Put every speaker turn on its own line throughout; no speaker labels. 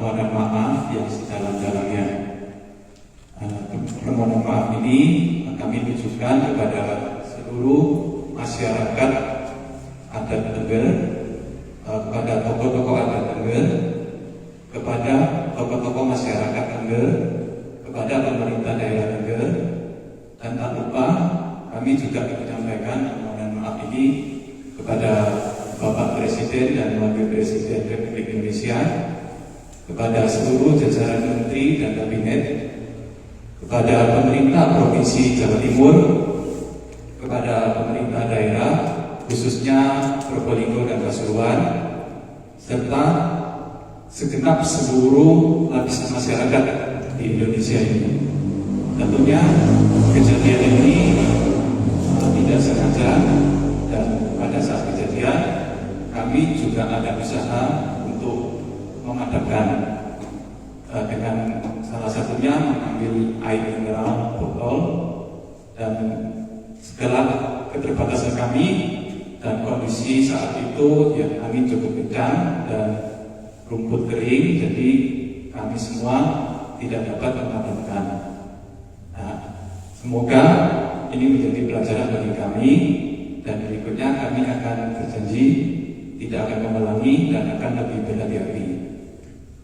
permohonan maaf yang sedalam-dalamnya. Permohonan maaf ini kami tujukan kepada seluruh masyarakat adat Tengger, kepada tokoh-tokoh adat Tengger, kepada tokoh-tokoh masyarakat Tengger, kepada pemerintah daerah Tengger, dan tak lupa kami juga menyampaikan permohonan maaf ini kepada Bapak Presiden dan Wakil Presiden Republik Indonesia, kepada seluruh jajaran menteri dan kabinet, kepada pemerintah Provinsi Jawa Timur, kepada pemerintah daerah, khususnya Probolinggo dan Pasuruan, serta segenap seluruh lapisan masyarakat di Indonesia ini. Tentunya kejadian ini tidak sengaja, dan pada saat kejadian kami juga ada usaha untuk memadamkan dengan salah satunya mengambil air mineral botol, dan segala keterbatasan kami dan kondisi saat itu yang angin cukup kencang dan rumput kering, jadi kami semua tidak dapat memadamkan. Nah, semoga ini menjadi pelajaran bagi kami, dan berikutnya kami akan berjanji tidak akan mengulangi dan akan lebih berhati-hati.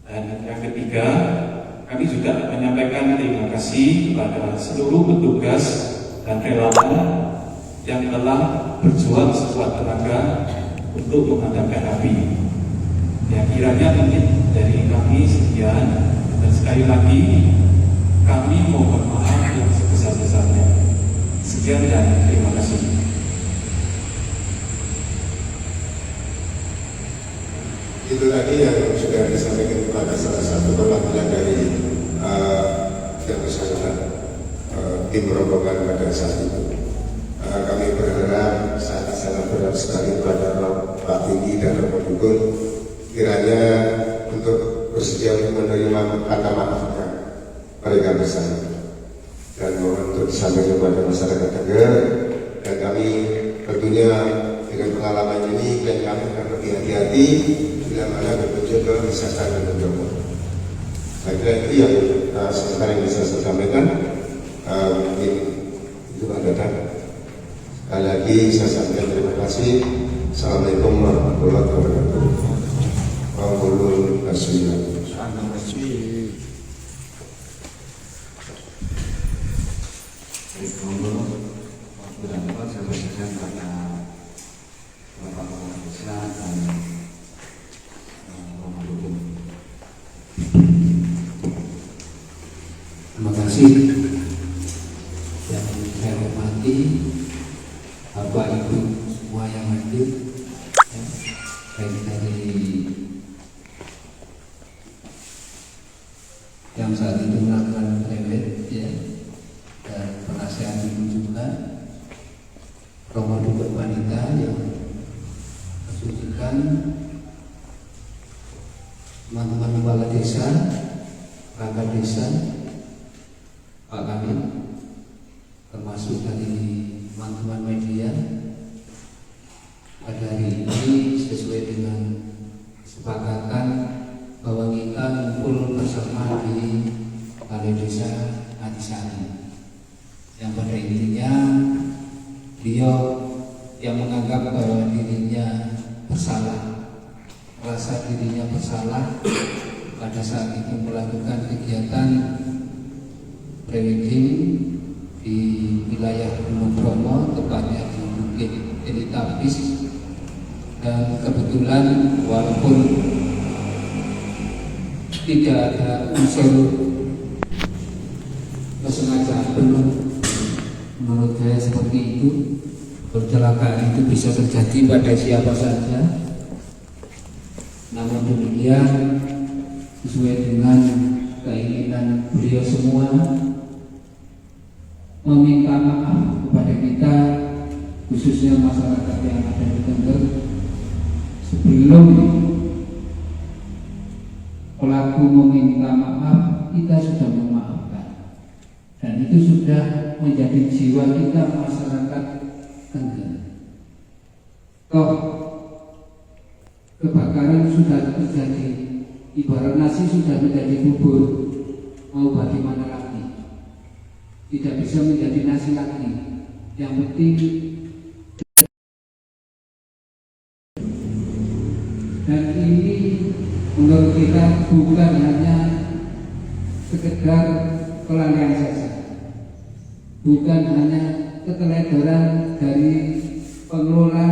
Dan yang ketiga, kami juga menyampaikan terima kasih kepada seluruh petugas dan relawan yang telah berjuang sekuat tenaga untuk memadamkan api. Ya, kiranya mungkin dari kami sekian, dan sekali lagi kami mohon maaf yang sebesar-besarnya. Sekian dan terima kasih.
Itu tadi yang sudah disampaikan kepada salah satu perwakilan dari yang bersangkutan, tim rombongan pada saat itu. Kami berharap sangat berat sekali kepada Pak Tinggi dan Romo Dukun, kiranya untuk bersedia menerima kata maafnya mereka bersama, dan mohon untuk disampaikan kepada masyarakat Tengger. Dan kami tentunya dengan pengalaman ini, dan kami akan lebih hati-hati bila mana berkunjung ke wisata dan Bromo. Saya kira itu yang sementara yang bisa saya sampaikan. Mungkin itu Pak Dadang. Sekali lagi saya sampaikan terima kasih. Assalamualaikum warahmatullahi wabarakatuh. Waalaikumsalam.
Terima kasih yang saya hormati Bapak Ibu semua yang hadir, baik dari yang saat itu melakukan prewed, ya, dan penasehat ibu juga, Romo Dukun wanita yang mensucikan, teman-teman kepala desa, perangkat desa, Pak Kamil, termasuk dari teman-teman media. Pada hari ini sesuai dengan kesepakatan bahwa kita kumpul bersama di Balai Desa Adisari, yang pada intinya beliau yang menganggap bahwa dirinya bersalah, merasa dirinya bersalah pada saat itu melakukan kegiatan prewedding di wilayah Gunung Bromo, tepatnya di Bukit Elitabis, dan kebetulan walaupun tidak ada unsur kesengajaan penuh, menurut saya seperti itu, kecelakaan itu bisa terjadi pada siapa saja. Namun demikian, sesuai dengan keinginan beliau semua, meminta maaf kepada kita, khususnya masyarakat yang ada di Tengger, sebelum pelaku meminta maaf, kita sudah memaafkan, dan itu sudah menjadi jiwa kita masyarakat Tengger. Toh kebakaran sudah terjadi ibarat nasi sudah menjadi bubur, mau bagaimana lagi? Tidak bisa menjadi nasi lagi. Yang penting dan ini menurut kita bukan hanya sekedar kelalaian saja, bukan hanya keteledoran dari pengelola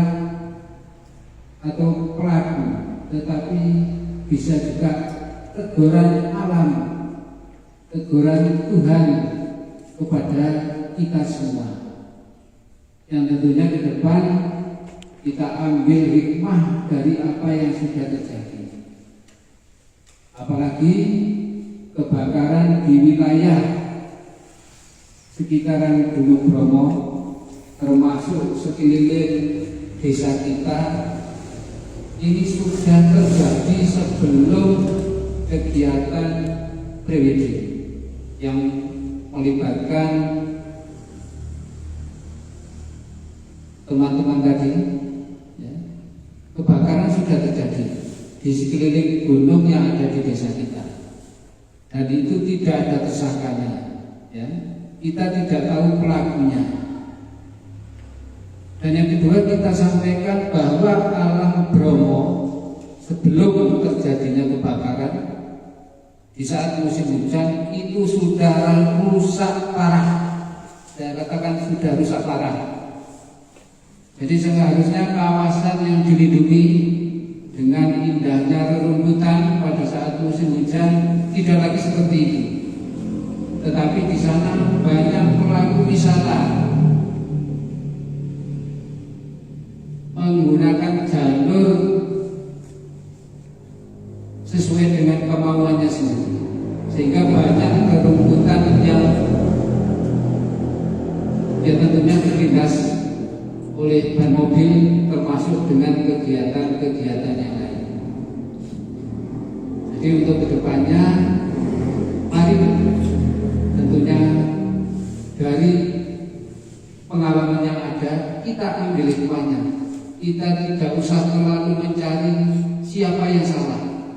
atau pelaku, tetapi bisa juga teguran alam, teguran Tuhan kepada kita semua, yang tentunya ke depan kita ambil hikmah dari apa yang sudah terjadi. Apalagi kebakaran di wilayah sekitaran Gunung Bromo, termasuk sekeliling desa kita, ini sudah terjadi sebelum kegiatan pre-wedding yang melibatkan teman-teman tadi. Ya. Kebakaran sudah terjadi di sekeliling gunung yang ada di desa kita, dan itu tidak ada tersangkanya. Ya. Kita tidak tahu pelakunya. Dan yang kedua, kita sampaikan bahwa alam Bromo sebelum terjadinya kebakaran di saat musim hujan itu sudah rusak parah. Saya katakan sudah rusak parah. Jadi seharusnya kawasan yang dilindungi dengan indahnya rerumputan pada saat musim hujan tidak lagi seperti itu. Tetapi di sana banyak pelaku wisata menggunakan jalur sesuai dengan kemauannya sendiri, sehingga banyak rerumputan yang tentunya terlindas oleh ban mobil, termasuk dengan kegiatan-kegiatan yang lain. Jadi untuk kedepannya, mari tentunya dari pengalaman yang ada kita ambil hikmahnya. Kita tidak usah terlalu mencari siapa yang salah.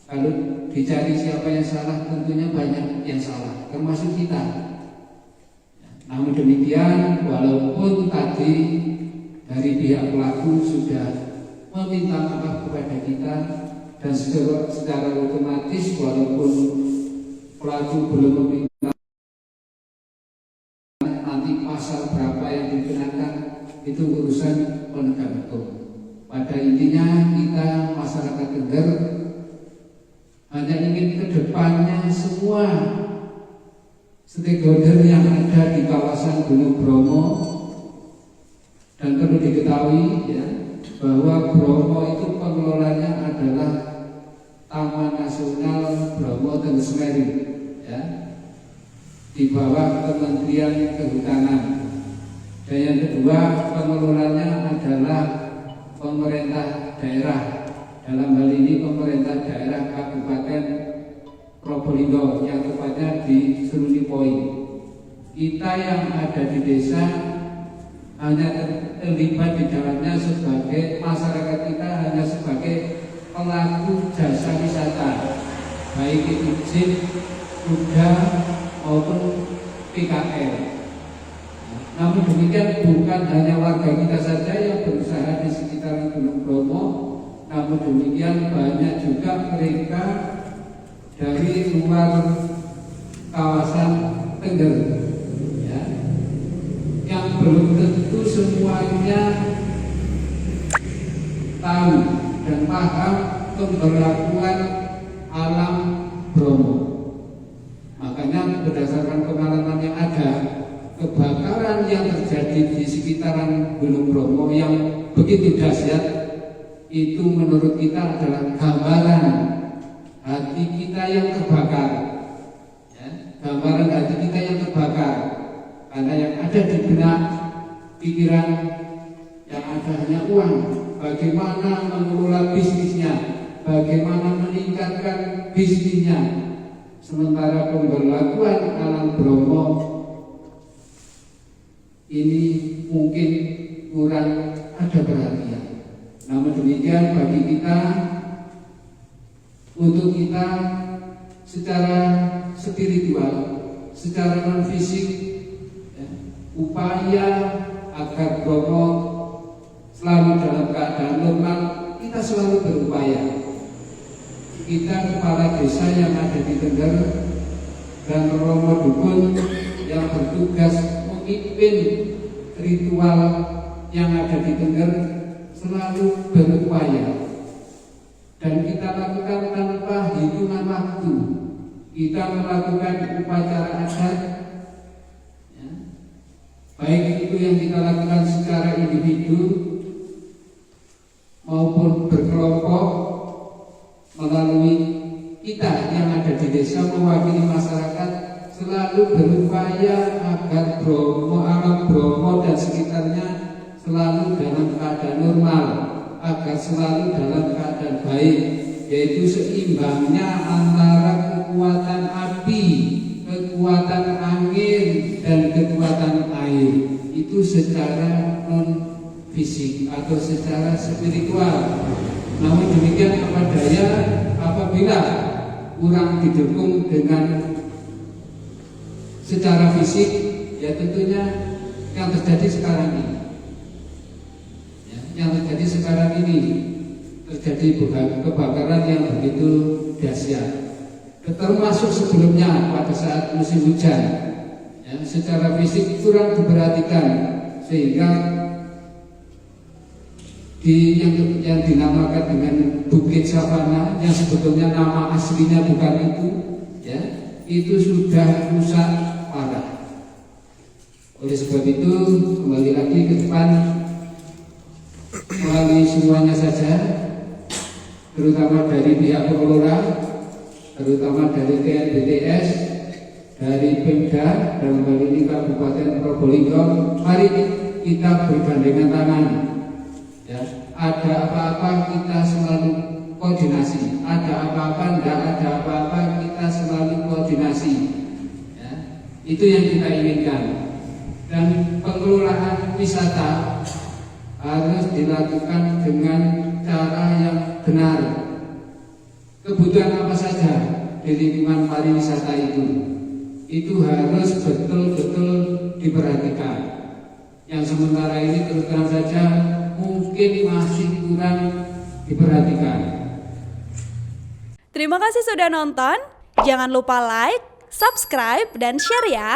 Kalau dicari siapa yang salah, tentunya banyak yang salah, termasuk kita. Namun demikian, walaupun tadi dari pihak pelaku sudah meminta maaf kepada kita, dan secara otomatis walaupun pelaku belum meminta, nanti pasal berapa yang dikenakan itu urusan penegak hukum. Pada intinya kita masyarakat Tengger hanya ingin kedepannya semua stakeholder yang ada di kawasan Gunung Bromo, dan perlu diketahui ya, bahwa Bromo itu pengelolanya adalah Taman Nasional Bromo Tengger Semeru, ya, di bawah Kementerian Kehutanan. Dan yang kedua, pengelolanya adalah pemerintah daerah, dalam hal ini pemerintah daerah Kabupaten Probolinggo, yang tepatnya di Seruni. Kita yang ada di desa hanya terlibat di dalamnya sebagai masyarakat, kita hanya sebagai pelaku jasa wisata, baik itu jeep, kuda maupun PKL. Namun demikian bukan hanya warga kita saja yang berusaha di sekitar Gunung Bromo, namun demikian banyak juga mereka dari luar kawasan Tengger, ya, yang belum tentu semuanya tahu dan paham pemberlakuan alam Bromo. Makanya berdasarkan pengalaman yang ada, kebakaran yang terjadi di sekitaran Gunung Bromo yang begitu dahsyat itu menurut kita adalah gambaran hati kita yang terbakar, ya, gambaran hati kita yang terbakar, karena yang ada di benak pikiran yang ada hanya uang, bagaimana mengelola bisnisnya, bagaimana meningkatkan bisnisnya, sementara pemberlakuan alam Bromo ini mungkin kurang ada perhatian. Namun demikian bagi kita untuk kita secara spiritual, secara non fisik, ya, upaya agar Bromo selalu dalam keadaan normal. Kita selalu berupaya. Kita kepala desa yang ada di Tengger dan Romo Dukun yang bertugas memimpin ritual yang ada di Tengger selalu berupaya, dan kita lakukan tanpa hitungan waktu. Kita melakukan upacara adat, ya, baik itu yang kita lakukan secara individu maupun berkelompok, melalui kita yang ada di desa mewakili masyarakat selalu berupaya agar Bromo, alam Bromo dan sekitarnya selalu dalam keadaan normal, agar selalu dalam keadaan baik, yaitu seimbangnya antara kekuatan api, kekuatan angin, dan kekuatan air. Itu secara non fisik atau secara spiritual. Namun demikian apa daya apabila kurang didukung dengan secara fisik, ya tentunya yang terjadi sekarang ini, ya, yang terjadi sekarang ini terjadi kebakaran yang begitu dahsyat. Termasuk sebelumnya pada saat musim hujan, ya, secara fisik kurang diperhatikan sehingga yang dinamakan dengan Bukit Savana, yang sebetulnya nama aslinya bukan itu, ya, itu sudah rusak parah. Oleh sebab itu, kembali lagi ke depan, melalui semuanya saja, terutama dari pihak pengelola, terutama dari TNBTS, dari Pemda, dalam hal ini Kabupaten Probolinggo, mari kita bergandengan tangan. Ya, ada apa-apa kita selalu koordinasi, ada apa-apa, tidak ada apa-apa kita selalu koordinasi, ya, itu yang kita inginkan. Dan pengelolaan wisata harus dilakukan dengan cara yang benar. Kebutuhan apa saja di lingkungan pariwisata itu harus betul-betul diperhatikan. Yang sementara ini terus terang saja mungkin masih kurang diperhatikan.
Terima kasih sudah nonton. Jangan lupa like, subscribe, dan share ya.